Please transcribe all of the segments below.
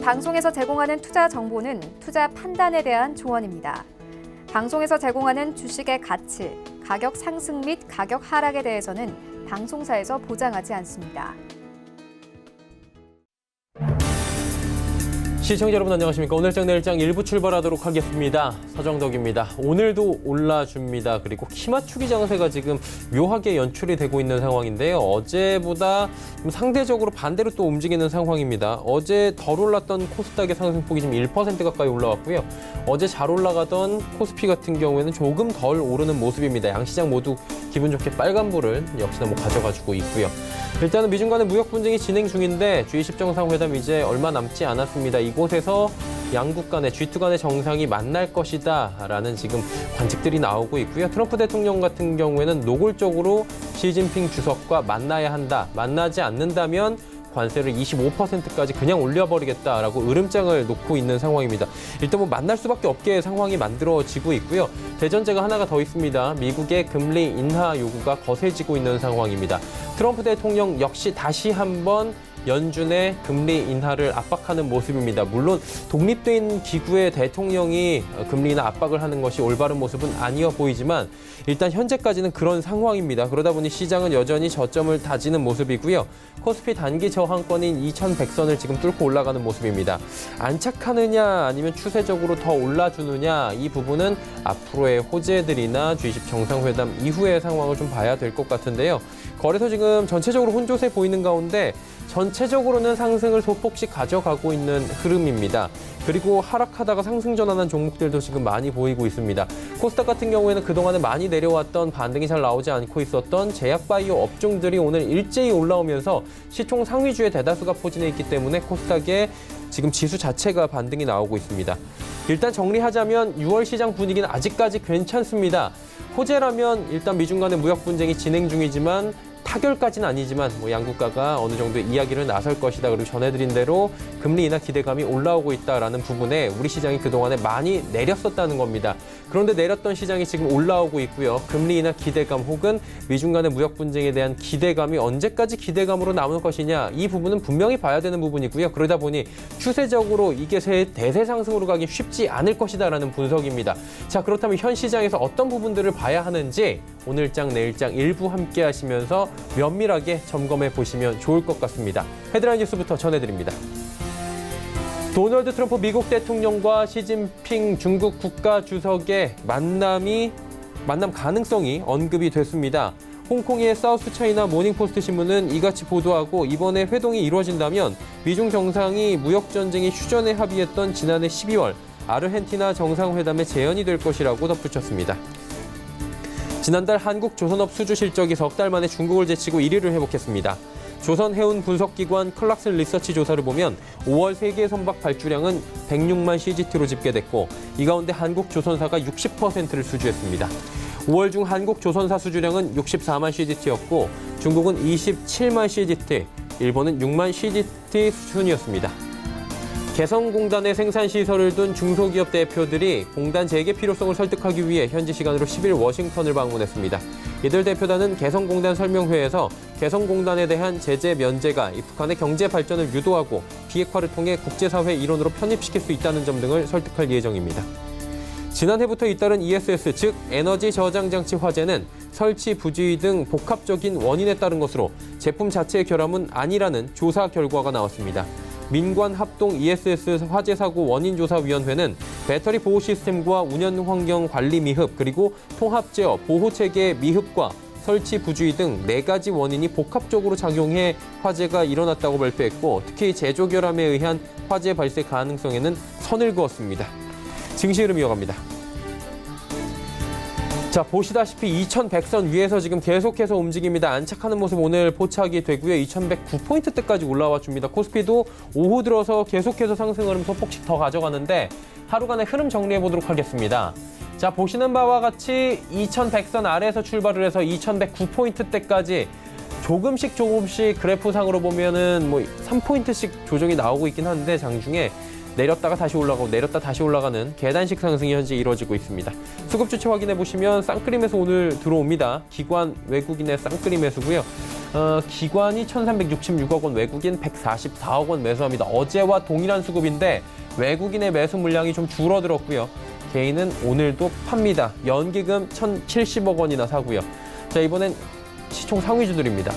본 방송에서 제공하는 투자 정보는 투자 판단에 대한 조언입니다. 방송에서 제공하는 주식의 가치, 가격 상승 및 가격 하락에 대해서는 방송사에서 보장하지 않습니다. 시청자 여러분 안녕하십니까. 오늘장 내일장 일부 출발하도록 하겠습니다. 서정덕입니다. 오늘도 올라줍니다. 그리고 키 맞추기 장세가 지금 묘하게 연출이 되고 있는 상황인데요. 어제보다 좀 상대적으로 반대로 또 움직이는 상황입니다. 어제 덜 올랐던 코스닥의 상승폭이 지금 1% 가까이 올라왔고요. 어제 잘 올라가던 코스피 같은 경우에는 조금 덜 오르는 모습입니다. 양시장 모두 기분 좋게 빨간불을 역시나 가져가지고 있고요. 일단은 미중 간의 무역 분쟁이 진행 중인데 G20 정상회담 이제 얼마 남지 않았습니다. 이곳에서 양국 간의 G2 간의 정상이 만날 것이다라는 지금 관측들이 나오고 있고요. 트럼프 대통령 같은 경우에는 노골적으로 시진핑 주석과 만나야 한다. 만나지 않는다면 관세를 25%까지 그냥 올려버리겠다라고 으름장을 놓고 있는 상황입니다. 일단 만날 수밖에 없게 상황이 만들어지고 있고요. 대전제가 하나가 더 있습니다. 미국의 금리 인하 요구가 거세지고 있는 상황입니다. 트럼프 대통령 역시 다시 한번 연준의 금리 인하를 압박하는 모습입니다. 물론 독립된 기구의 대통령이 금리 인하 압박을 하는 것이 올바른 모습은 아니어 보이지만 일단 현재까지는 그런 상황입니다. 그러다 보니 시장은 여전히 저점을 다지는 모습이고요. 코스피 단기 저항권인 2100선을 지금 뚫고 올라가는 모습입니다. 안착하느냐 아니면 추세적으로 더 올라주느냐 이 부분은 앞으로의 호재들이나 G20 정상회담 이후의 상황을 좀 봐야 될 것 같은데요. 거래소 지금 전체적으로 혼조세 보이는 가운데 전체적으로는 상승을 소폭씩 가져가고 있는 흐름입니다. 그리고 하락하다가 상승 전환한 종목들도 지금 많이 보이고 있습니다. 코스닥 같은 경우에는 그동안에 많이 내려왔던 반등이 잘 나오지 않고 있었던 제약바이오 업종들이 오늘 일제히 올라오면서 시총 상위주의 대다수가 포진해 있기 때문에 코스닥의 지금 지수 자체가 반등이 나오고 있습니다. 일단 정리하자면 6월 시장 분위기는 아직까지 괜찮습니다. 호재라면 일단 미중 간의 무역 분쟁이 진행 중이지만 타결까지는 아니지만 양국가가 어느 정도 이야기를 나설 것이다. 그리고 전해드린 대로 금리 인하 기대감이 올라오고 있다라는 부분에 우리 시장이 그동안에 많이 내렸었다는 겁니다. 그런데 내렸던 시장이 지금 올라오고 있고요. 금리 인하 기대감 혹은 미중 간의 무역 분쟁에 대한 기대감이 언제까지 기대감으로 남을 것이냐 이 부분은 분명히 봐야 되는 부분이고요. 그러다 보니 추세적으로 이게 대세 상승으로 가기 쉽지 않을 것이다라는 분석입니다. 자, 그렇다면 현 시장에서 어떤 부분들을 봐야 하는지 오늘장 내일장 일부 함께 하시면서 면밀하게 점검해 보시면 좋을 것 같습니다. 헤드라인 뉴스부터 전해드립니다. 도널드 트럼프 미국 대통령과 시진핑 중국 국가주석의 만남 가능성이 언급이 됐습니다. 홍콩의 사우스차이나 모닝포스트 신문은 이같이 보도하고 이번에 회동이 이루어진다면 미중 정상이 무역전쟁의 휴전에 합의했던 지난해 12월 아르헨티나 정상회담의 재현이 될 것이라고 덧붙였습니다. 지난달 한국 조선업 수주 실적이 석 달 만에 중국을 제치고 1위를 회복했습니다. 조선해운 분석기관 클락슨 리서치 조사를 보면 5월 세계 선박 발주량은 106만 CGT로 집계됐고 이 가운데 한국 조선사가 60%를 수주했습니다. 5월 중 한국 조선사 수주량은 64만 CGT였고 중국은 27만 CGT, 일본은 6만 CGT 수준이었습니다. 개성공단에 생산시설을 둔 중소기업 대표들이 공단 재개 필요성을 설득하기 위해 현지 시간으로 10일 워싱턴을 방문했습니다. 이들 대표단은 개성공단 설명회에서 개성공단에 대한 제재 면제가 북한의 경제 발전을 유도하고 비핵화를 통해 국제사회 일원으로 편입시킬 수 있다는 점 등을 설득할 예정입니다. 지난해부터 잇따른 ESS, 즉 에너지 저장 장치 화재는 설치 부주의 등 복합적인 원인에 따른 것으로 제품 자체의 결함은 아니라는 조사 결과가 나왔습니다. 민관합동 ESS 화재사고 원인조사위원회는 배터리 보호 시스템과 운영 환경 관리 미흡, 그리고 통합 제어, 보호 체계 미흡과 설치 부주의 등 4가지 원인이 복합적으로 작용해 화재가 일어났다고 발표했고 특히 제조 결함에 의한 화재 발생 가능성에는 선을 그었습니다. 증시 흐름 이어갑니다. 자, 보시다시피 2100선 위에서 지금 계속해서 움직입니다. 안착하는 모습 오늘 포착이 되고요. 2109포인트대까지 올라와 줍니다. 코스피도 오후 들어서 계속해서 상승 흐름 소폭씩 더 가져가는데 하루간의 흐름 정리해 보도록 하겠습니다. 자, 보시는 바와 같이 2100선 아래에서 출발을 해서 2109포인트대까지 조금씩 그래프상으로 보면은 3포인트씩 조정이 나오고 있긴 한데 장중에 내렸다가 다시 올라가고 내렸다 다시 올라가는 계단식 상승이 현재 이루어지고 있습니다. 수급 주체 확인해 보시면 쌍끌이 매수 오늘 들어옵니다. 기관 외국인의 쌍끌이 매수고요. 기관이 1,366억 원, 외국인 144억 원 매수합니다. 어제와 동일한 수급인데 외국인의 매수 물량이 좀 줄어들었고요. 개인은 오늘도 팝니다. 연기금 1,070억 원이나 사고요. 자, 이번엔 시총 상위주들입니다.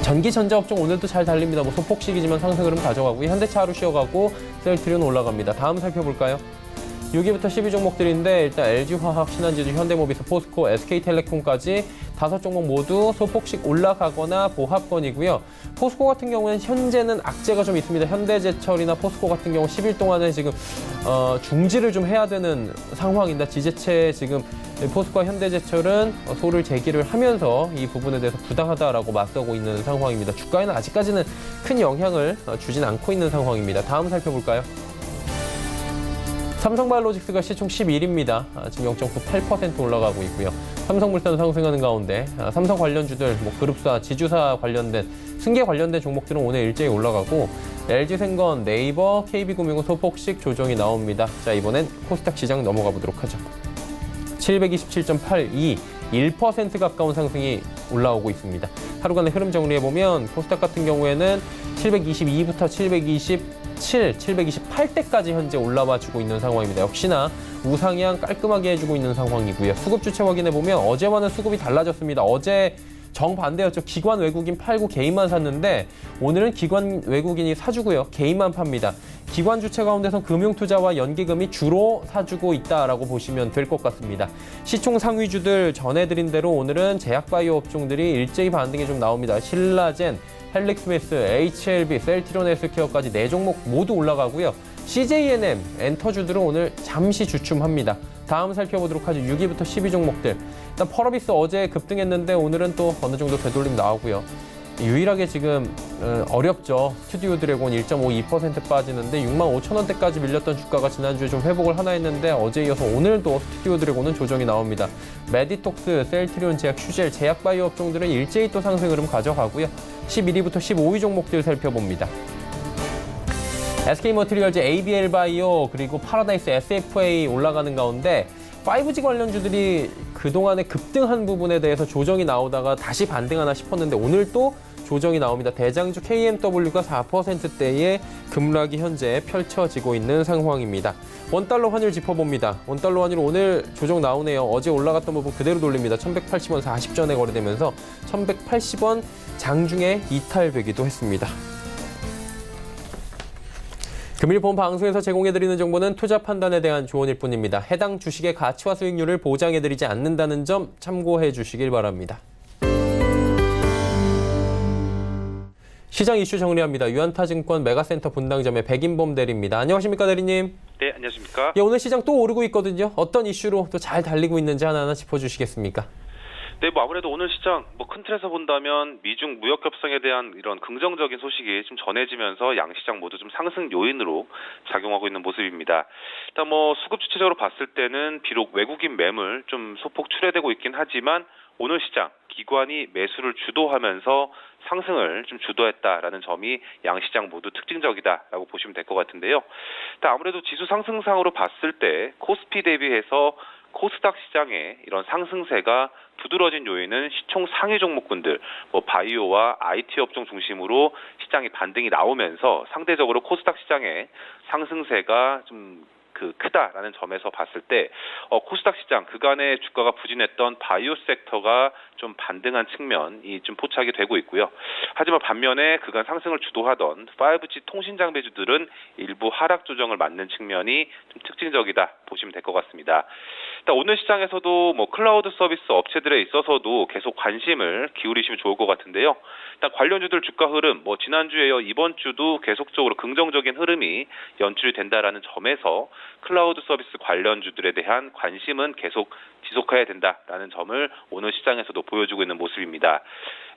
전기 전자업종 오늘도 잘 달립니다. 뭐 소폭식이지만 상승 흐름 가져가고요. 현대차 하루 쉬어가고 셀트리온 올라갑니다. 다음 살펴볼까요? 6위부터 10위 종목들인데 일단 LG화학, 신한지주, 현대모비스, 포스코, SK텔레콤까지 5종목 모두 소폭식 올라가거나 보합권이고요. 포스코 같은 경우는 현재는 악재가 좀 있습니다. 현대제철이나 포스코 같은 경우 10일 동안에 지금 중지를 좀 해야 되는 상황인데 지제체 지금 포스코와 현대제철은 소를 제기를 하면서 이 부분에 대해서 부당하다라고 맞서고 있는 상황입니다. 주가에는 아직까지는 큰 영향을 주진 않고 있는 상황입니다. 다음 살펴볼까요? 삼성바이오로직스가 시총 11위입니다. 지금 0.98% 올라가고 있고요. 삼성물산 상승하는 가운데 삼성 관련주들, 그룹사, 지주사 관련된 승계 관련된 종목들은 오늘 일제히 올라가고 LG생건, 네이버, KB금융은 소폭식 조정이 나옵니다. 자, 이번엔 코스닥 시장 넘어가 보도록 하죠. 727.82, 1% 가까운 상승이 올라오고 있습니다. 하루간의 흐름 정리해보면 코스닥 같은 경우에는 722부터 727, 728대까지 현재 올라와주고 있는 상황입니다. 역시나 우상향 깔끔하게 해주고 있는 상황이고요. 수급 주체 확인해보면 어제와는 수급이 달라졌습니다. 어제 정반대였죠. 기관 외국인 팔고 개인만 샀는데 오늘은 기관 외국인이 사주고요. 개인만 팝니다. 기관 주체 가운데선 금융투자와 연기금이 주로 사주고 있다라고 보시면 될 것 같습니다. 시총 상위주들 전해드린 대로 오늘은 제약바이오 업종들이 일제히 반등이 좀 나옵니다. 신라젠, 헬릭스메스, HLB, 셀트리온 헬스케어까지 4종목 모두 올라가고요. CJNM, 엔터주들은 오늘 잠시 주춤합니다. 다음 살펴보도록 하죠. 6위부터 10위 종목들. 일단 펄어비스 어제 급등했는데 오늘은 또 어느 정도 되돌림 나오고요. 유일하게 지금 어렵죠. 스튜디오 드래곤 1.52% 빠지는데 65,000원대까지 밀렸던 주가가 지난주에 좀 회복을 하나 했는데 어제 이어서 오늘도 스튜디오 드래곤은 조정이 나옵니다. 메디톡스, 셀트리온 제약, 슈젤, 제약바이오 업종들은 일제히 또 상승 흐름 가져가고요. 11위부터 15위 종목들 살펴봅니다. SK머티리얼즈, ABL바이오, 그리고 파라다이스, SFA 올라가는 가운데 5G 관련주들이 그동안에 급등한 부분에 대해서 조정이 나오다가 다시 반등하나 싶었는데 오늘 또 조정이 나옵니다. 대장주 KMW가 4%대의 급락이 현재 펼쳐지고 있는 상황입니다. 원달러 환율 짚어봅니다. 원달러 환율 오늘 조정 나오네요. 어제 올라갔던 부분 그대로 돌립니다. 1180원 40전에 거래되면서 1180원 장중에 이탈되기도 했습니다. 금일 본 방송에서 제공해드리는 정보는 투자 판단에 대한 조언일 뿐입니다. 해당 주식의 가치와 수익률을 보장해드리지 않는다는 점 참고해 주시길 바랍니다. 시장 이슈 정리합니다. 유한타증권 메가센터 분당점의 백인범 대리입니다. 안녕하십니까, 대리님? 네, 안녕하십니까? 예, 오늘 시장 또 오르고 있거든요. 어떤 이슈로 또 잘 달리고 있는지 하나하나 짚어주시겠습니까? 네, 아무래도 오늘 시장 큰 틀에서 본다면 미중 무역 협상에 대한 이런 긍정적인 소식이 좀 전해지면서 양 시장 모두 좀 상승 요인으로 작용하고 있는 모습입니다. 일단 수급 주체적으로 봤을 때는 비록 외국인 매물 좀 소폭 출회되고 있긴 하지만 오늘 시장 기관이 매수를 주도하면서 상승을 좀 주도했다라는 점이 양 시장 모두 특징적이다라고 보시면 될 것 같은데요. 일단 아무래도 지수 상승상으로 봤을 때 코스피 대비해서 코스닥 시장의 이런 상승세가 두드러진 요인은 시총 상위 종목군들, 바이오와 IT 업종 중심으로 시장이 반등이 나오면서 상대적으로 코스닥 시장의 상승세가 좀 크다라는 점에서 봤을 때 코스닥 시장 그간의 주가가 부진했던 바이오 섹터가 좀 반등한 측면이 좀 포착이 되고 있고요. 하지만 반면에 그간 상승을 주도하던 5G 통신 장비주들은 일부 하락 조정을 맞는 측면이 좀 특징적이다 보시면 될 것 같습니다. 일단 오늘 시장에서도 클라우드 서비스 업체들에 있어서도 계속 관심을 기울이시면 좋을 것 같은데요. 일단 관련주들 주가 흐름 지난주에 이어 이번 주도 계속적으로 긍정적인 흐름이 연출이 된다라는 점에서 클라우드 서비스 관련주들에 대한 관심은 계속 지속해야 된다라는 점을 오늘 시장에서도 보여주고 있는 모습입니다.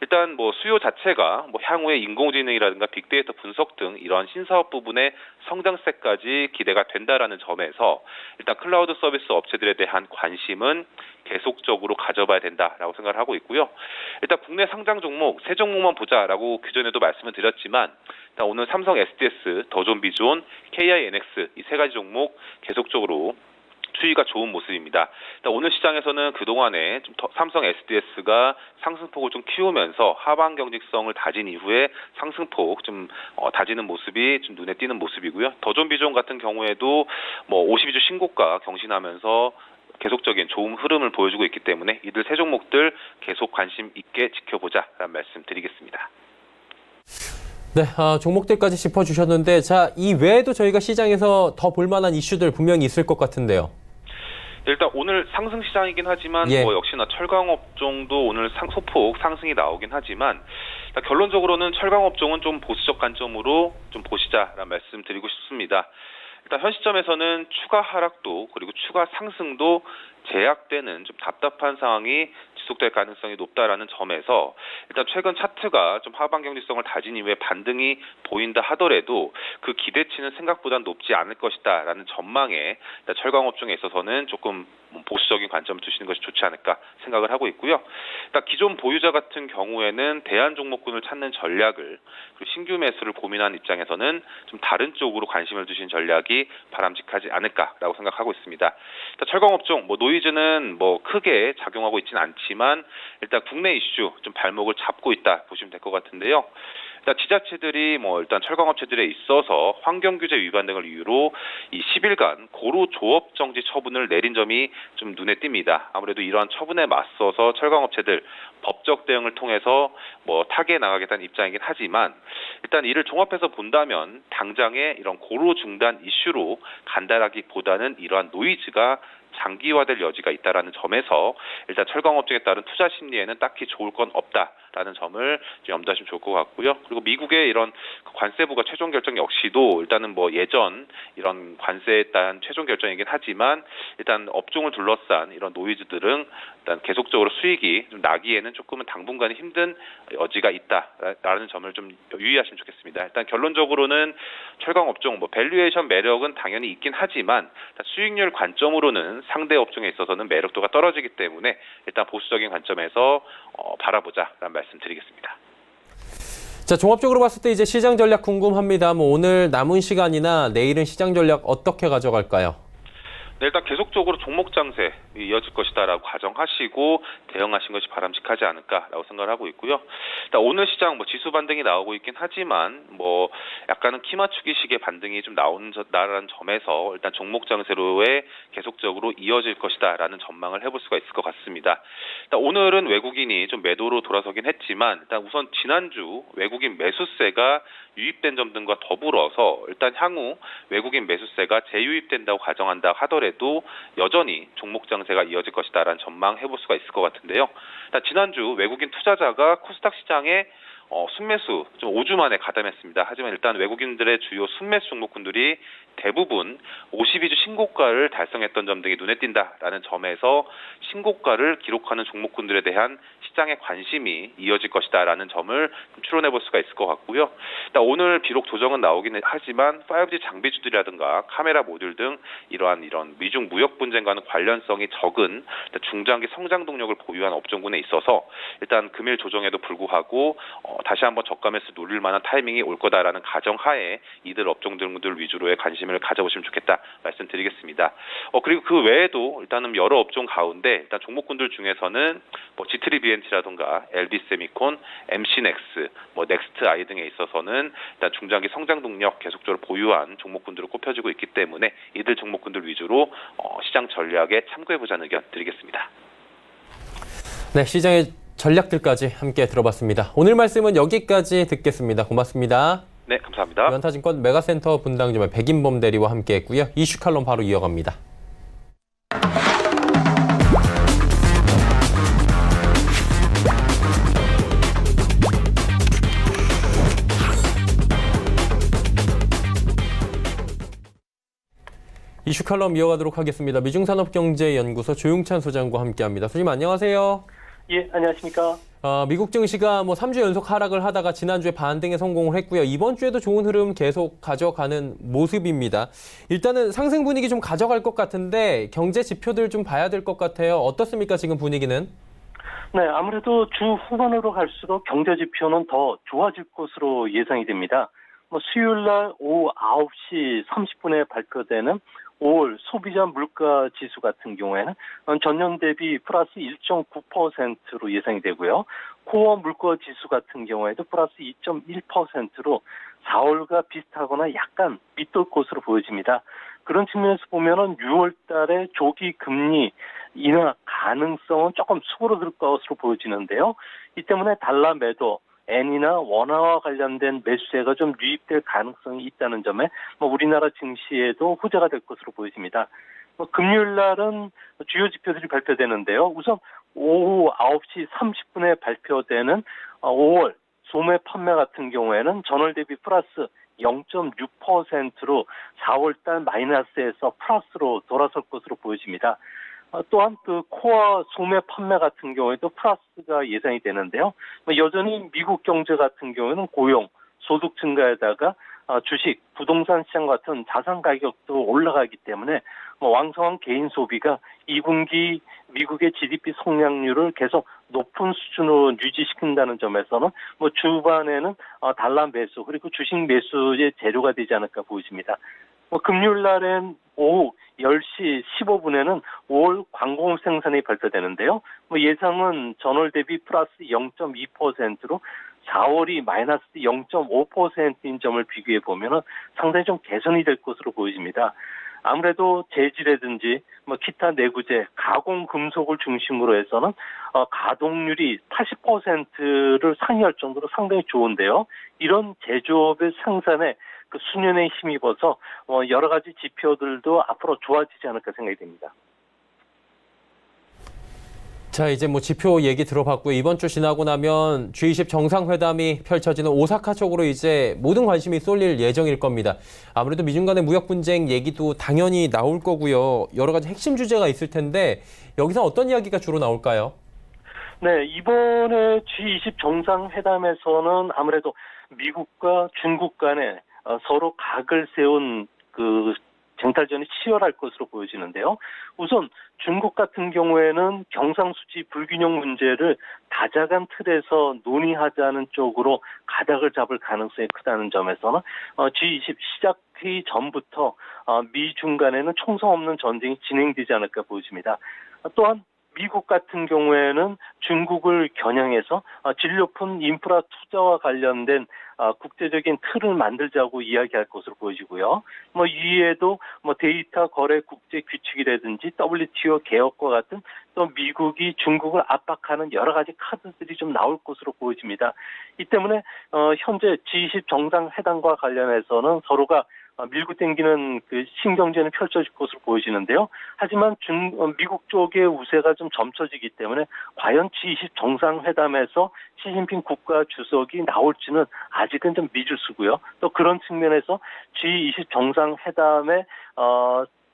일단 뭐 수요 자체가 뭐 향후에 인공지능이라든가 빅데이터 분석 등 이러한 신사업 부분의 성장세까지 기대가 된다라는 점에서 일단 클라우드 서비스 업체들에 대한 관심은 계속적으로 가져봐야 된다라고 생각을 하고 있고요. 일단 국내 상장 종목 세 종목만 보자라고 그전에도 말씀을 드렸지만 일단 오늘 삼성 SDS, 더존비존, KINX 이 세 가지 종목 계속적으로 추이가 좋은 모습입니다. 오늘 시장에서는 그동안에 좀 삼성 SDS가 상승폭을 좀 키우면서 하방 경직성을 다진 이후에 상승폭 좀 다지는 모습이 좀 눈에 띄는 모습이고요. 더존비존 같은 경우에도 뭐 52주 신고가 경신하면서 계속적인 좋은 흐름을 보여주고 있기 때문에 이들 세 종목들 계속 관심 있게 지켜보자라는 말씀 드리겠습니다. 네, 종목들까지 짚어주셨는데 자, 이 외에도 저희가 시장에서 더 볼만한 이슈들 분명히 있을 것 같은데요. 일단 오늘 상승 시장이긴 하지만 예. 뭐 역시나 철강 업종도 오늘 소폭 상승이 나오긴 하지만 결론적으로는 철강 업종은 좀 보수적 관점으로 좀 보시자라는 말씀 드리고 싶습니다. 일단 현 시점에서는 추가 하락도 그리고 추가 상승도 제약되는 좀 답답한 상황이 지속될 가능성이 높다라는 점에서 일단 최근 차트가 좀 하방 경직성을 다진 이후에 반등이 보인다 하더라도 그 기대치는 생각보다 높지 않을 것이다라는 전망에 철강 업종에 있어서는 조금 보수적인 관점을 두시는 것이 좋지 않을까 생각을 하고 있고요. 일단 기존 보유자 같은 경우에는 대안 종목군을 찾는 전략을 그리고 신규 매수를 고민한 입장에서는 좀 다른 쪽으로 관심을 두신 전략이 바람직하지 않을까라고 생각하고 있습니다. 일단 철강 업종 노이즈는 크게 작용하고 있지는 않지만 일단 국내 이슈 좀 발목을 잡고 있다 보시면 될 것 같은데요. 일단 지자체들이 일단 철강업체들에 있어서 환경규제 위반 등을 이유로 이 10일간 고루 조업 정지 처분을 내린 점이 좀 눈에 띕니다. 아무래도 이러한 처분에 맞서서 철강업체들 법적 대응을 통해서 타개해 나가겠다는 입장이긴 하지만 일단 이를 종합해서 본다면 당장의 이런 고루 중단 이슈로 간단하기보다는 이러한 노이즈가 장기화될 여지가 있다라는 점에서 일단 철강업종에 따른 투자 심리에는 딱히 좋을 건 없다라는 점을 염두하시면 좋을 것 같고요. 그리고 미국의 이런 관세부가 최종 결정 역시도 일단은 예전 이런 관세에 따른 최종 결정이긴 하지만 일단 업종을 둘러싼 이런 노이즈들은 일단 계속적으로 수익이 좀 나기에는 조금은 당분간은 힘든 여지가 있다라는 점을 좀 유의하시면 좋겠습니다. 일단 결론적으로는 철강업종 밸류에이션 매력은 당연히 있긴 하지만 수익률 관점으로는 상대 업종에 있어서는 매력도가 떨어지기 때문에 일단 보수적인 관점에서 바라보자라는 말씀 드리겠습니다. 자, 종합적으로 봤을 때 이제 시장 전략 궁금합니다. 오늘 남은 시간이나 내일은 시장 전략 어떻게 가져갈까요? 네, 일단 계속적으로 종목 장세 이어질 것이다라고 가정하시고 대응하신 것이 바람직하지 않을까라고 생각을 하고 있고요. 일단 오늘 시장 지수 반등이 나오고 있긴 하지만 약간은 키 맞추기식의 반등이 좀 나오는 점에서 일단 종목 장세로의 계속적으로 이어질 것이다라는 전망을 해볼 수가 있을 것 같습니다. 일단 오늘은 외국인이 좀 매도로 돌아서긴 했지만 일단 우선 지난주 외국인 매수세가 유입된 점 등과 더불어서 일단 향후 외국인 매수세가 재유입된다고 가정한다 하더라도 여전히 종목 장세가 이어질 것이다라는 전망 해볼 수가 있을 것 같은데요. 일단 지난주 외국인 투자자가 코스닥 시장에 순매수 좀 5주 만에 가담했습니다. 하지만 일단 외국인들의 주요 순매수 종목군들이 대부분 52주 신고가를 달성했던 점 등이 눈에 띈다라는 점에서 신고가를 기록하는 종목군들에 대한 시장의 관심이 이어질 것이다라는 점을 추론해 볼 수가 있을 것 같고요. 일단 오늘 비록 조정은 나오긴 하지만 5G 장비주들이라든가 카메라 모듈 등 이런 미중 무역 분쟁과는 관련성이 적은 중장기 성장 동력을 보유한 업종군에 있어서 일단 금일 조정에도 불구하고 다시 한번 저가 매수 노릴 만한 타이밍이 올 거다라는 가정하에 이들 업종들 위주로의 관심을 가져보시면 좋겠다 말씀드리겠습니다. 그리고 그 외에도 일단은 여러 업종 가운데 일단 종목군들 중에서는 G3BNT라든가 LB세미콘, MC넥스, 넥스트아이 등에 있어서는 일단 중장기 성장 동력 계속적으로 보유한 종목군들로 꼽혀지고 있기 때문에 이들 종목군들 위주로 시장 전략에 참고해보자는 의견 드리겠습니다. 네, 시장의 전략들까지 함께 들어봤습니다. 오늘 말씀은 여기까지 듣겠습니다. 고맙습니다. 네, 감사합니다. 유한타증권 메가센터 분당점의 백인범 대리와 함께했고요. 이슈 칼럼 바로 이어갑니다. 이슈 칼럼 이어가도록 하겠습니다. 미중산업경제연구소 조용찬 소장과 함께합니다. 소장님 안녕하세요. 예, 안녕하십니까. 미국 증시가 3주 연속 하락을 하다가 지난주에 반등에 성공을 했고요. 이번 주에도 좋은 흐름 계속 가져가는 모습입니다. 일단은 상승 분위기 좀 가져갈 것 같은데 경제 지표들 좀 봐야 될 것 같아요. 어떻습니까, 지금 분위기는? 네, 아무래도 주 후반으로 갈수록 경제 지표는 더 좋아질 것으로 예상이 됩니다. 수요일 날 오후 9시 30분에 발표되는 5월 소비자 물가 지수 같은 경우에는 전년 대비 플러스 1.9%로 예상이 되고요. 코어 물가 지수 같은 경우에도 플러스 2.1%로 4월과 비슷하거나 약간 밑돌 것으로 보여집니다. 그런 측면에서 보면은 6월 달에 조기 금리 인하 가능성은 조금 수그러들 것으로 보여지는데요. 이 때문에 달러 매도, 엔이나 원화와 관련된 매수세가 좀 유입될 가능성이 있다는 점에 우리나라 증시에도 호재가 될 것으로 보여집니다. 금요일 날은 주요 지표들이 발표되는데요. 우선 오후 9시 30분에 발표되는 5월 소매 판매 같은 경우에는 전월 대비 플러스 0.6%로 4월달 마이너스에서 플러스로 돌아설 것으로 보여집니다. 또한 그 코어 소매 판매 같은 경우에도 플러스가 예상이 되는데요. 여전히 미국 경제 같은 경우에는 고용, 소득 증가에다가 주식, 부동산 시장 같은 자산 가격도 올라가기 때문에 왕성한 개인 소비가 2분기 미국의 GDP 성장률을 계속 높은 수준으로 유지시킨다는 점에서는 주반에는 달러 매수 그리고 주식 매수의 재료가 되지 않을까 보여집니다. 금요일 날엔 오후 10시 15분에는 5월 광공 생산이 발표되는데요. 예상은 전월 대비 플러스 0.2%로 4월이 마이너스 0.5%인 점을 비교해 보면 상당히 좀 개선이 될 것으로 보여집니다. 아무래도 재질이라든지 기타 내구재, 가공 금속을 중심으로 해서는 가동률이 80%를 상회할 정도로 상당히 좋은데요. 이런 제조업의 생산에 그 수년에 힘입어서 여러 가지 지표들도 앞으로 좋아지지 않을까 생각이 됩니다. 자, 이제 지표 얘기 들어봤고요. 이번 주 지나고 나면 G20 정상회담이 펼쳐지는 오사카 쪽으로 이제 모든 관심이 쏠릴 예정일 겁니다. 아무래도 미중 간의 무역 분쟁 얘기도 당연히 나올 거고요. 여러 가지 핵심 주제가 있을 텐데 여기서 어떤 이야기가 주로 나올까요? 네, 이번에 G20 정상회담에서는 아무래도 미국과 중국 간에 서로 각을 세운 그 쟁탈전이 치열할 것으로 보여지는데요. 우선 중국 같은 경우에는 경상수지 불균형 문제를 다자간 틀에서 논의하자는 쪽으로 가닥을 잡을 가능성이 크다는 점에서는 G20 시작회의 전부터 미중 간에는 총성 없는 전쟁이 진행되지 않을까 보여집니다. 또한 미국 같은 경우에는 중국을 겨냥해서 질 높은 인프라 투자와 관련된 국제적인 틀을 만들자고 이야기할 것으로 보여지고요. 이에도 데이터 거래 국제 규칙이라든지 WTO 개혁과 같은 또 미국이 중국을 압박하는 여러 가지 카드들이 좀 나올 것으로 보여집니다. 이 때문에 현재 G20 정상회담과 관련해서는 서로가 밀고 당기는 그 신경전이 펼쳐질 것으로 보여지는데요. 하지만 미국 쪽의 우세가 좀 점쳐지기 때문에 과연 G20 정상회담에서 시진핑 국가 주석이 나올지는 아직은 좀 미지수고요. 또 그런 측면에서 G20 정상회담에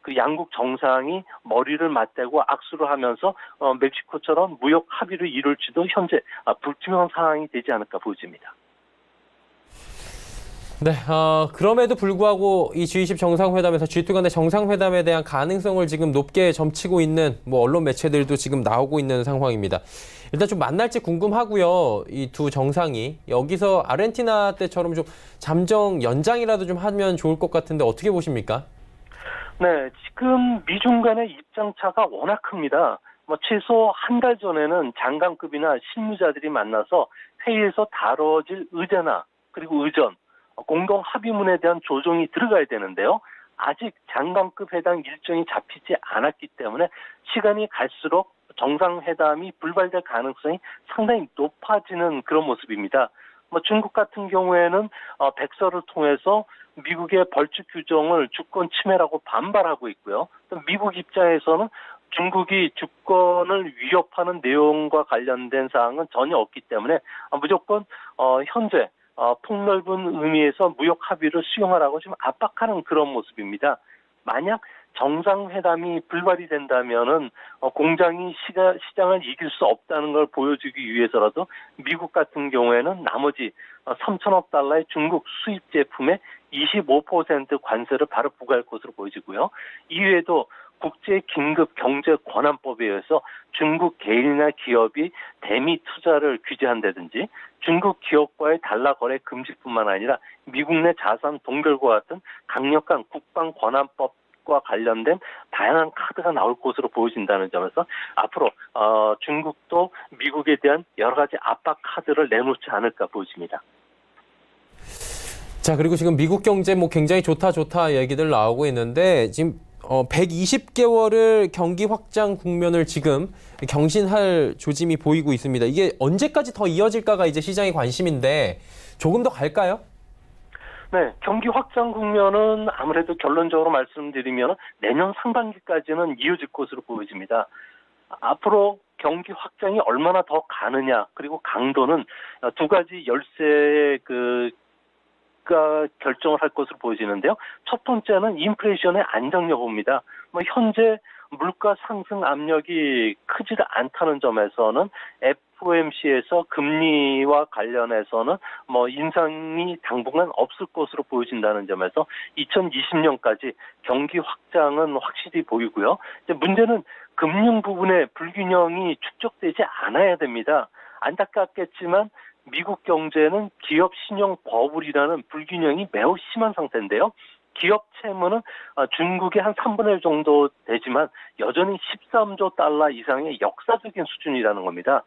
그 양국 정상이 머리를 맞대고 악수를 하면서 멕시코처럼 무역 합의를 이룰지도 현재 불투명한 상황이 되지 않을까 보여집니다. 네, 그럼에도 불구하고 이 G20 정상회담에서 G2 간의 정상회담에 대한 가능성을 지금 높게 점치고 있는 언론 매체들도 지금 나오고 있는 상황입니다. 일단 좀 만날지 궁금하고요. 이 두 정상이 여기서 아르헨티나 때처럼 좀 잠정 연장이라도 좀 하면 좋을 것 같은데 어떻게 보십니까? 네, 지금 미중 간의 입장차가 워낙 큽니다. 최소 한 달 전에는 장관급이나 실무자들이 만나서 회의에서 다뤄질 의제나 그리고 의전, 공동 합의문에 대한 조정이 들어가야 되는데요. 아직 장관급 회담 일정이 잡히지 않았기 때문에 시간이 갈수록 정상회담이 불발될 가능성이 상당히 높아지는 그런 모습입니다. 중국 같은 경우에는 백서를 통해서 미국의 벌칙 규정을 주권 침해라고 반발하고 있고요. 또 미국 입장에서는 중국이 주권을 위협하는 내용과 관련된 사항은 전혀 없기 때문에 무조건 현재 폭넓은 의미에서 무역 합의를 수용하라고 지금 압박하는 그런 모습입니다. 만약 정상회담이 불발이 된다면은 공장이 시장을 이길 수 없다는 걸 보여주기 위해서라도 미국 같은 경우에는 나머지 3천억 달러의 중국 수입 제품에 25% 관세를 바로 부과할 것으로 보여지고요. 이외에도 국제 긴급 경제 권한법에 의해서 중국 개인이나 기업이 대미 투자를 규제한다든지 중국 기업과의 달러 거래 금지뿐만 아니라 미국 내 자산 동결과 같은 강력한 국방 권한법과 관련된 다양한 카드가 나올 것으로 보여진다는 점에서 앞으로 중국도 미국에 대한 여러 가지 압박 카드를 내놓지 않을까 보여집니다. 자, 그리고 지금 미국 경제 뭐 굉장히 좋다 얘기들 나오고 있는데 지금 120개월을 경기 확장 국면을 지금 경신할 조짐이 보이고 있습니다. 이게 언제까지 더 이어질까가 이제 시장의 관심인데 조금 더 갈까요? 네, 경기 확장 국면은 아무래도 결론적으로 말씀드리면 내년 상반기까지는 이어질 것으로 보여집니다. 앞으로 경기 확장이 얼마나 더 가느냐, 그리고 강도는 두 가지 열쇠의 결정을 할 것으로 보여지는데요. 첫 번째는 인플레이션의 안정 여부입니다. 현재 물가 상승 압력이 크지 않다는 점에서는 FOMC에서 금리와 관련해서는 인상이 당분간 없을 것으로 보여진다는 점에서 2020년까지 경기 확장은 확실히 보이고요. 이제 문제는 금융 부분의 불균형이 축적되지 않아야 됩니다. 안타깝겠지만 미국 경제는 기업 신용 버블이라는 불균형이 매우 심한 상태인데요. 기업 채무는 중국의 한 3분의 1 정도 되지만 여전히 13조 달러 이상의 역사적인 수준이라는 겁니다.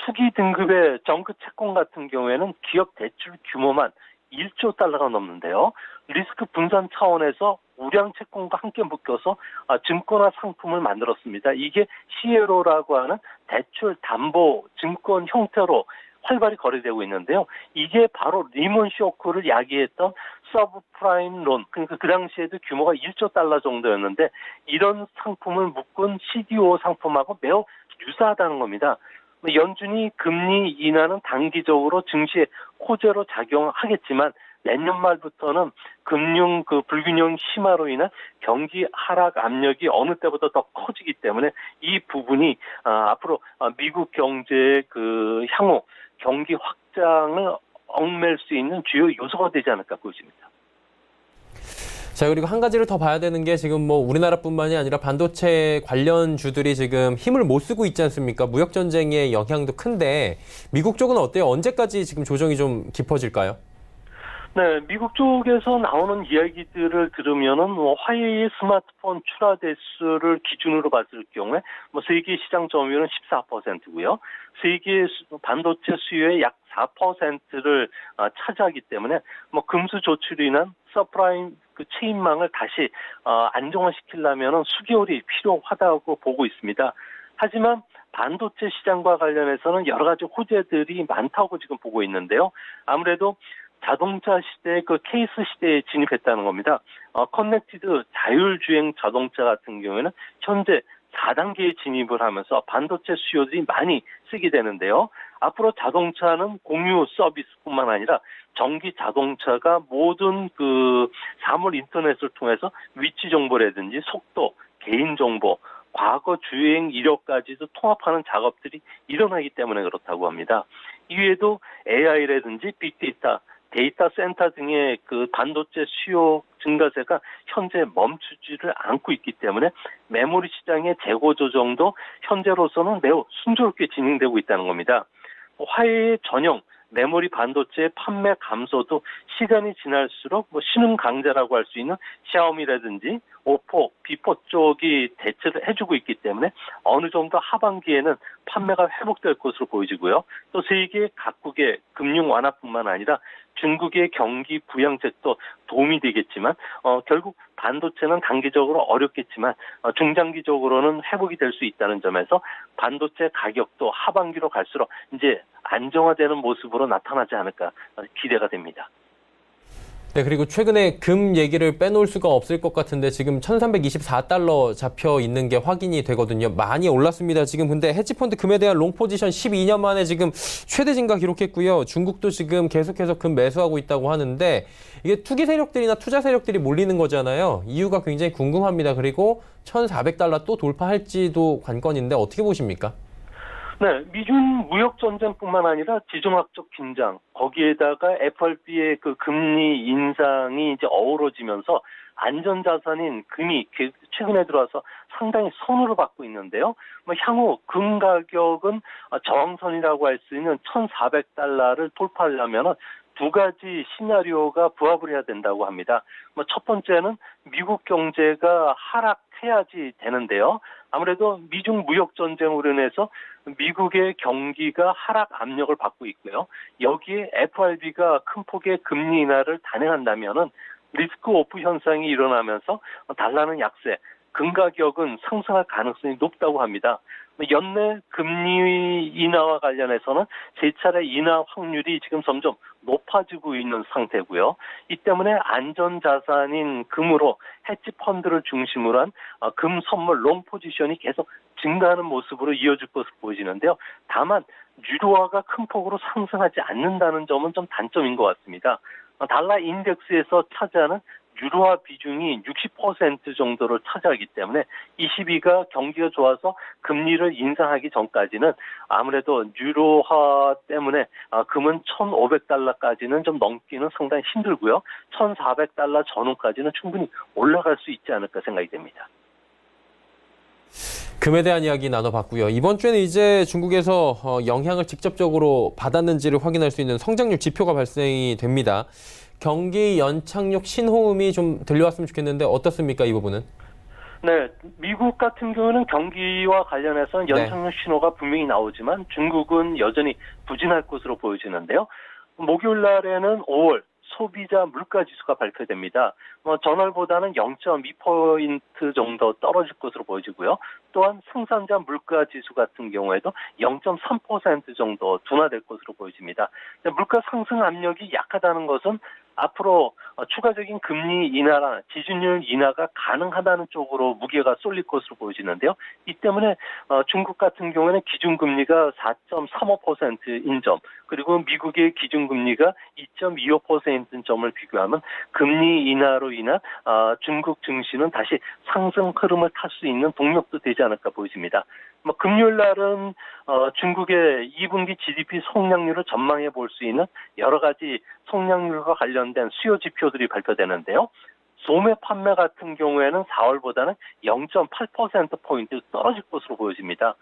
투기 등급의 정크 채권 같은 경우에는 기업 대출 규모만 1조 달러가 넘는데요. 리스크 분산 차원에서 우량 채권과 함께 묶여서 증권화 상품을 만들었습니다. 이게 CLO라고 하는 대출 담보 증권 형태로 활발히 거래되고 있는데요. 이게 바로 리먼 쇼크를 야기했던 서브프라임 론, 그러니까 그 당시에도 규모가 1조 달러 정도였는데 이런 상품을 묶은 CDO 상품하고 매우 유사하다는 겁니다. 연준이 금리 인하는 단기적으로 증시에 호재로 작용하겠지만 내년 말부터는 금융 불균형 심화로 인한 경기 하락 압력이 어느 때보다 더 커지기 때문에 이 부분이 앞으로 미국 경제의 향후 경기 확장을 얽맬 수 있는 주요 요소가 되지 않을까 보여집니다. 자, 그리고 한 가지를 더 봐야 되는 게 지금 우리나라뿐만이 아니라 반도체 관련주들이 지금 힘을 못 쓰고 있지 않습니까? 무역 전쟁의 영향도 큰데 미국 쪽은 어때요? 언제까지 지금 조정이 좀 깊어질까요? 네, 미국 쪽에서 나오는 이야기들을 들으면은 화웨이 스마트폰 출하 대수를 기준으로 봤을 경우에 세계 시장 점유율은 14%고요. 세계 반도체 수요의 약 4%를 차지하기 때문에 금수 조치로 인한 서프라임 체인망을 다시 안정화시키려면은 수개월이 필요하다고 보고 있습니다. 하지만 반도체 시장과 관련해서는 여러 가지 호재들이 많다고 지금 보고 있는데요. 아무래도 자동차 시대의 케이스 시대에 진입했다는 겁니다. 커넥티드 자율주행 자동차 같은 경우에는 현재 4단계에 진입을 하면서 반도체 수요들이 많이 쓰게 되는데요. 앞으로 자동차는 공유 서비스뿐만 아니라 전기 자동차가 모든 사물 인터넷을 통해서 위치 정보라든지 속도, 개인 정보, 과거 주행 이력까지도 통합하는 작업들이 일어나기 때문에 그렇다고 합니다. 이외에도 AI라든지 빅데이터, 데이터 센터 등의 반도체 수요 증가세가 현재 멈추지를 않고 있기 때문에 메모리 시장의 재고 조정도 현재로서는 매우 순조롭게 진행되고 있다는 겁니다. 화웨이 전용 메모리 반도체 판매 감소도 시간이 지날수록 신흥 강자라고 할 수 있는 샤오미라든지 오포, 비포 쪽이 대처를 해주고 있기 때문에 어느 정도 하반기에는 판매가 회복될 것으로 보여지고요. 또 세계 각국의 금융 완화뿐만 아니라 중국의 경기 부양책도 도움이 되겠지만 결국 반도체는 단기적으로 어렵겠지만 중장기적으로는 회복이 될 수 있다는 점에서 반도체 가격도 하반기로 갈수록 이제 안정화되는 모습으로 나타나지 않을까 기대가 됩니다. 네, 그리고 최근에 금 얘기를 빼놓을 수가 없을 것 같은데 지금 1324달러 잡혀 있는 게 확인이 되거든요. 많이 올랐습니다. 지금 근데 헤지펀드 금에 대한 롱 포지션 12년 만에 지금 최대 증가 기록했고요. 중국도 지금 계속해서 금 매수하고 있다고 하는데 이게 투기 세력들이나 투자 세력들이 몰리는 거잖아요. 이유가 굉장히 궁금합니다. 그리고 1400달러 또 돌파할지도 관건인데 어떻게 보십니까? 네, 미중 무역 전쟁뿐만 아니라 지정학적 긴장, 거기에다가 FRB의 그 금리 인상이 이제 어우러지면서 안전자산인 금이 최근에 들어와서 상당히 선호를 받고 있는데요. 향후 금 가격은 저항선이라고 할 수 있는 1,400달러를 돌파하려면 두 가지 시나리오가 부합을 해야 된다고 합니다. 첫 번째는 미국 경제가 하락해야지 되는데요. 아무래도 미중 무역 전쟁으로 인해서 미국의 경기가 하락 압력을 받고 있고요. 여기에 FRB가 큰 폭의 금리 인하를 단행한다면은 리스크 오프 현상이 일어나면서 달러는 약세, 금 가격은 상승할 가능성이 높다고 합니다. 연내 금리 인하와 관련해서는 세 차례 인하 확률이 지금 점점 높아지고 있는 상태고요. 이 때문에 안전자산인 금으로 헤지 펀드를 중심으로 한 금 선물 롱 포지션이 계속 증가하는 모습으로 이어질 것으로 보여지는데요. 다만 유로화가 큰 폭으로 상승하지 않는다는 점은 좀 단점인 것 같습니다. 달러 인덱스에서 차지하는 유로화 비중이 60% 정도를 차지하기 때문에 22가 경기가 좋아서 금리를 인상하기 전까지는 아무래도 유로화 때문에 금은 1,500달러까지는 좀 넘기는 상당히 힘들고요. 1,400달러 전후까지는 충분히 올라갈 수 있지 않을까 생각이 됩니다. 금에 대한 이야기 나눠봤고요. 이번 주에는 이제 중국에서 영향을 직접적으로 받았는지를 확인할 수 있는 성장률 지표가 발생이 됩니다. 경기 연착륙 신호음이 좀 들려왔으면 좋겠는데 어떻습니까, 이 부분은? 네, 미국 같은 경우는 경기와 관련해서는 연착륙 신호가 분명히 나오지만 중국은 여전히 부진할 것으로 보여지는데요. 목요일 날에는 5월 소비자 물가 지수가 발표됩니다. 전월보다는 0.2포인트 정도 떨어질 것으로 보여지고요. 또한 생산자 물가 지수 같은 경우에도 0.3% 정도 둔화될 것으로 보여집니다. 물가 상승 압력이 약하다는 것은 앞으로 추가적인 금리 인하나 지준율 인하가 가능하다는 쪽으로 무게가 쏠릴 것으로 보여지는데요. 이 때문에 중국 같은 경우에는 기준금리가 4.35%인 점, 그리고 미국의 기준금리가 2.25%인 점을 비교하면 금리 인하로 인한 중국 증시는 다시 상승 흐름을 탈 수 있는 동력도 되지 않을까 보여집니다. 금요일 날은 중국의 2분기 GDP 성장률을 전망해 볼 수 있는 여러 가지 성장률과 관련된 수요 지표들이 발표되는데요. 소매 판매 같은 경우에는 4월보다는 0.8%포인트 떨어질 것으로 보여집니다.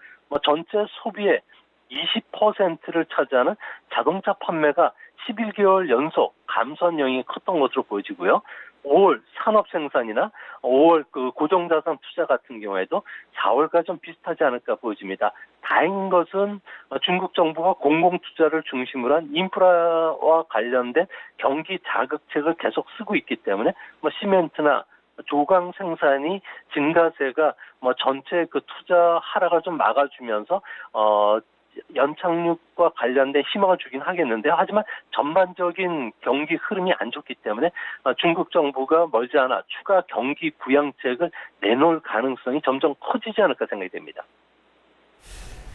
전체 소비의 20%를 차지하는 자동차 판매가 11개월 연속 감소한 영향이 컸던 것으로 보여지고요. 5월 산업 생산이나 5월 그 고정자산 투자 같은 경우에도 4월과 좀 비슷하지 않을까 보여집니다. 다행인 것은 중국 정부가 공공투자를 중심으로 한 인프라와 관련된 경기 자극책을 계속 쓰고 있기 때문에 시멘트나 조강 생산이 증가세가 전체 그 투자 하락을 좀 막아주면서 연착륙과 관련된 희망을 주긴 하겠는데요. 하지만 전반적인 경기 흐름이 안 좋기 때문에 중국 정부가 머지않아 추가 경기 부양책을 내놓을 가능성이 점점 커지지 않을까 생각이 됩니다.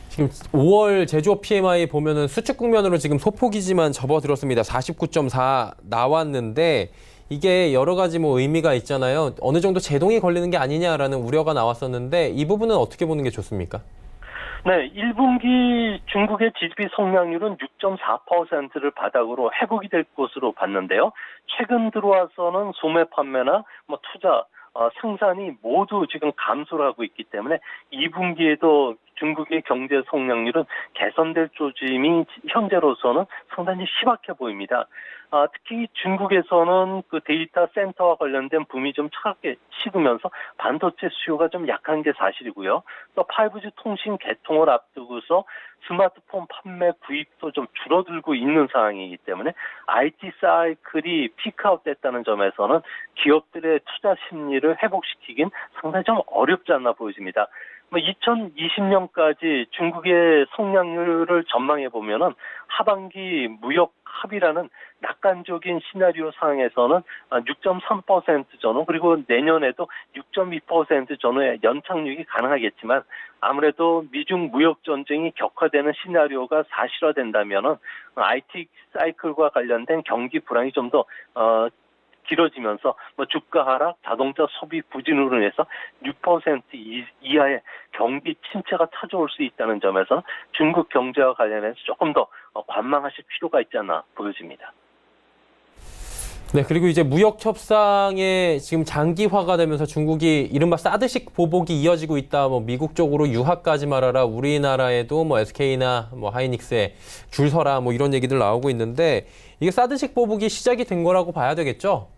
지금 5월 제조업 PMI 보면은 수축 국면으로 지금 소폭이지만 접어들었습니다. 49.4 나왔는데 이게 여러 가지 의미가 있잖아요. 어느 정도 제동이 걸리는 게 아니냐라는 우려가 나왔었는데 이 부분은 어떻게 보는 게 좋습니까? 네, 1분기 중국의 GDP 성장률은 6.4%를 바닥으로 회복이 될 것으로 봤는데요. 최근 들어와서는 소매 판매나 투자, 생산이 모두 지금 감소를 하고 있기 때문에 2분기에도 중국의 경제 성장률은 개선될 조짐이 현재로서는 상당히 희박해 보입니다. 특히 중국에서는 그 데이터 센터와 관련된 붐이 좀 차갑게 식으면서 반도체 수요가 좀 약한 게 사실이고요. 또 5G 통신 개통을 앞두고서 스마트폰 판매 구입도 좀 줄어들고 있는 상황이기 때문에 IT 사이클이 피크아웃 됐다는 점에서는 기업들의 투자 심리를 회복시키긴 상당히 좀 어렵지 않나 보여집니다. 2020년까지 중국의 성장률을 전망해 보면은 하반기 무역 합의라는 낙관적인 시나리오 상에서는 6.3% 전후 그리고 내년에도 6.2% 전후의 연착륙이 가능하겠지만 아무래도 미중 무역 전쟁이 격화되는 시나리오가 사실화된다면은 IT 사이클과 관련된 경기 불황이 좀 더 길어지면서 주가 하락, 자동차 소비 부진으로 인해서 6% 이하의 경기 침체가 찾아올 수 있다는 점에서 중국 경제와 관련해서 조금 더 관망하실 필요가 있지 않나 보여집니다. 네, 그리고 이제 무역 협상에 지금 장기화가 되면서 중국이 이른바 사드식 보복이 이어지고 있다. 미국 쪽으로 유화까지 말하라. 우리나라에도 SK나 하이닉스에 줄 서라. 이런 얘기들 나오고 있는데 이게 사드식 보복이 시작이 된 거라고 봐야 되겠죠?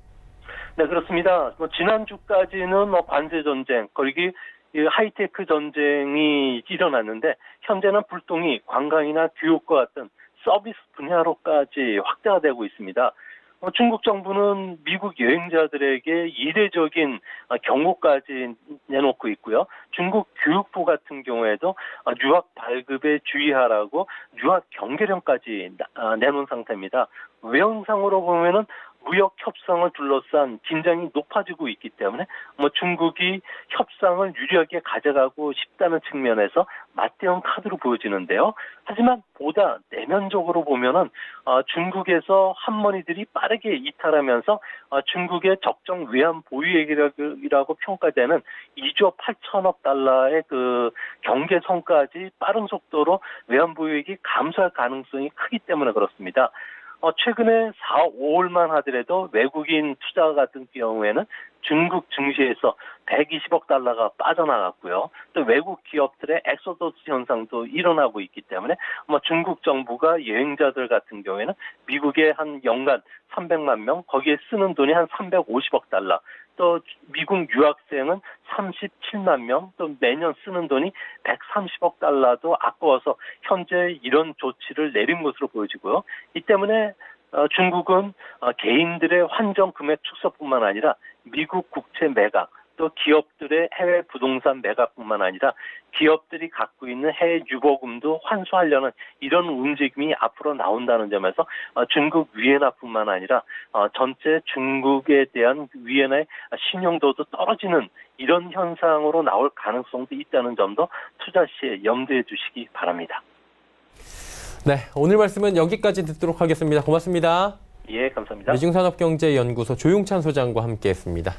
네, 그렇습니다. 지난주까지는 관세 전쟁, 그리고 하이테크 전쟁이 일어났는데 현재는 불똥이 관광이나 교육과 같은 서비스 분야로까지 확대가 되고 있습니다. 중국 정부는 미국 여행자들에게 이례적인 경고까지 내놓고 있고요. 중국 교육부 같은 경우에도 유학 발급에 주의하라고 유학 경계령까지 내놓은 상태입니다. 외형상으로 보면은 무역 협상을 둘러싼 긴장이 높아지고 있기 때문에 중국이 협상을 유리하게 가져가고 싶다는 측면에서 맞대응 카드로 보여지는데요. 하지만 보다 내면적으로 보면은 중국에서 한머니들이 빠르게 이탈하면서 중국의 적정 외환 보유액이라고 평가되는 2조 8천억 달러의 그 경계선까지 빠른 속도로 외환 보유액이 감소할 가능성이 크기 때문에 그렇습니다. 최근에 4, 5월만 하더라도 외국인 투자 같은 경우에는 중국 증시에서 120억 달러가 빠져나갔고요. 또 외국 기업들의 엑소더스 현상도 일어나고 있기 때문에 중국 정부가 여행자들 같은 경우에는 미국에 한 연간 300만 명, 거기에 쓰는 돈이 한 350억 달러, 또 미국 유학생은 37만 명, 또 매년 쓰는 돈이 130억 달러도 아까워서 현재 이런 조치를 내린 것으로 보여지고요. 이 때문에 중국은 개인들의 환전 금액 축소뿐만 아니라 미국 국채 매각, 또 기업들의 해외 부동산 매각뿐만 아니라 기업들이 갖고 있는 해외 유보금도 환수하려는 이런 움직임이 앞으로 나온다는 점에서 중국 위엔화뿐만 아니라 전체 중국에 대한 위엔화의 신용도도 떨어지는 이런 현상으로 나올 가능성도 있다는 점도 투자 시에 염두에 두시기 바랍니다. 네, 오늘 말씀은 여기까지 듣도록 하겠습니다. 고맙습니다. 예, 감사합니다. 미중산업경제연구소 조용찬 소장과 함께했습니다.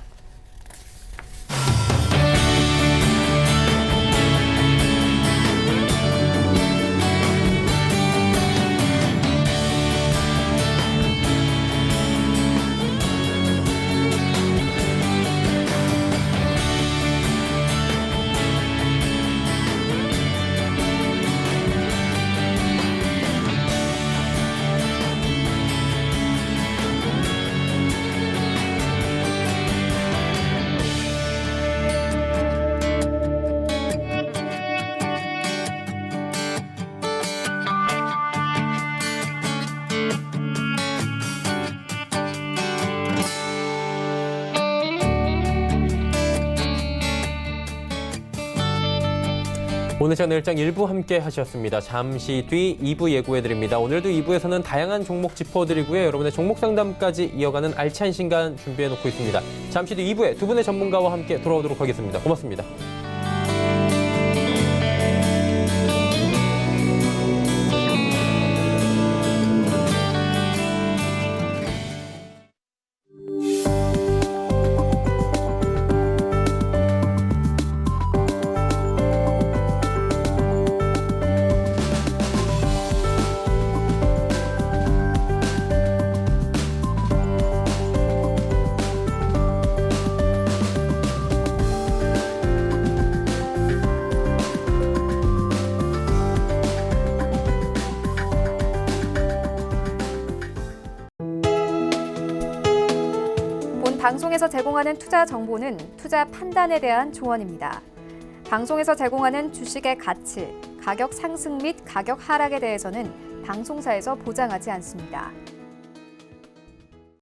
오늘 시장 내일장 1부 함께 하셨습니다. 잠시 뒤 2부 예고해드립니다. 오늘도 2부에서는 다양한 종목 짚어드리고요. 여러분의 종목 상담까지 이어가는 알찬 시간 준비해놓고 있습니다. 잠시 뒤 2부에 두 분의 전문가와 함께 돌아오도록 하겠습니다. 고맙습니다. 방송에서 제공하는 투자 정보는 투자 판단에 대한 조언입니다. 방송에서 제공하는 주식의 가치, 가격 상승 및 가격 하락에 대해서는 방송사에서 보장하지 않습니다.